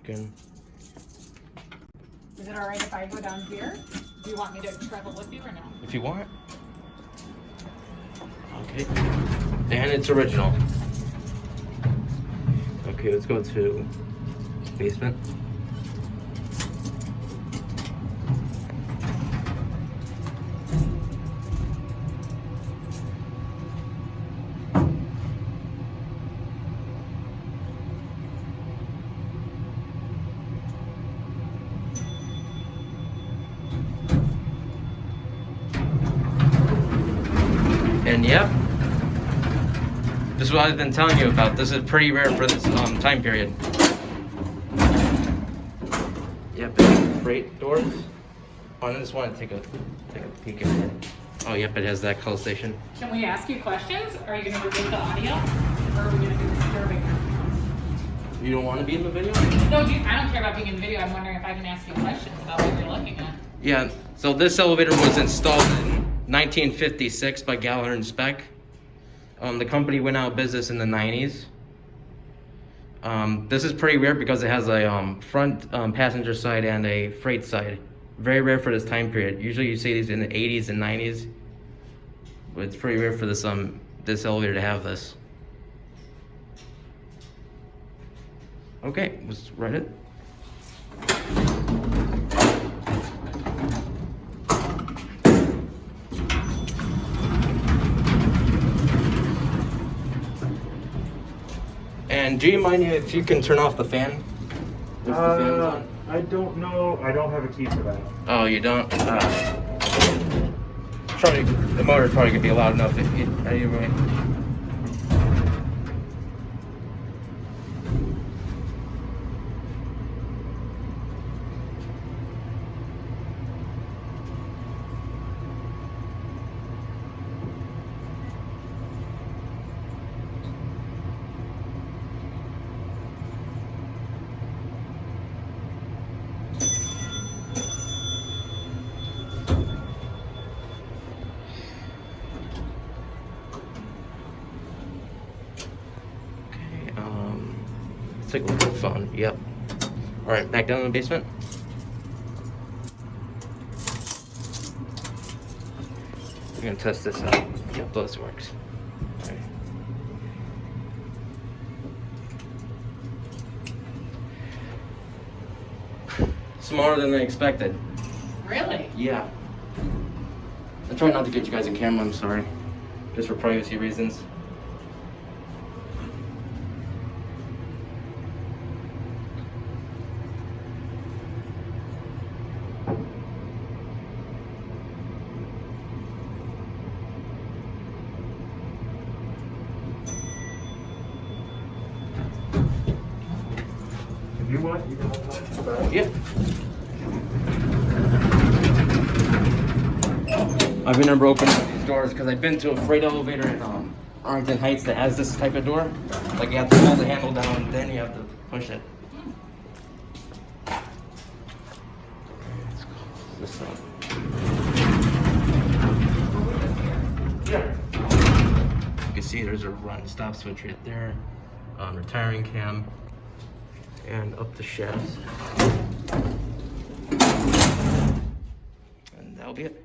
Again. Is it all right if I go down here? Do you want me to travel with you or no? If you want. Okay. And it's original. Okay, let's go to basement. And yep, this is what I've been telling you about. This is pretty rare for this time period. Yep, it's freight doors. Oh, I just want to take a peek at it. Oh, yep, it has that call station. Can we ask you questions? Are you going to remove the audio? Or are we going to do the disturbing? You don't want to be in the video? No, I don't care about being in the video. I'm wondering if I can ask you questions about what you're looking at. Yeah, so this elevator was installed in 1956 by Gallaher Speck. The company went out of business in the 90s. This is pretty rare because it has a front passenger side and a freight side. Very rare for this time period. Usually you see these in the 80s and 90s. But it's pretty rare for this this elevator to have this. Okay, let's write it. And do you mind if you can turn off the fan? If the fan's on? I don't know. I don't have a key for that. Oh, you don't? Probably, the motor probably could be loud enough if you, anyway. Let's take a look at the phone. Yep. All right, back down in the basement. We're gonna test this out. Yep, this works. All right. Smaller than I expected. Really? Yeah. I try not to get you guys in camera, I'm sorry. Just for privacy reasons. If you want, you can hold on to that. Yep. I've never opened these doors because I've been to a freight elevator in Arlington Heights that has this type of door. Like you have to pull the handle down, then you have to push it. Let's close this up. Yeah. You can see there's a run stop switch right there. Retiring cam. And up the shafts. And that'll be it.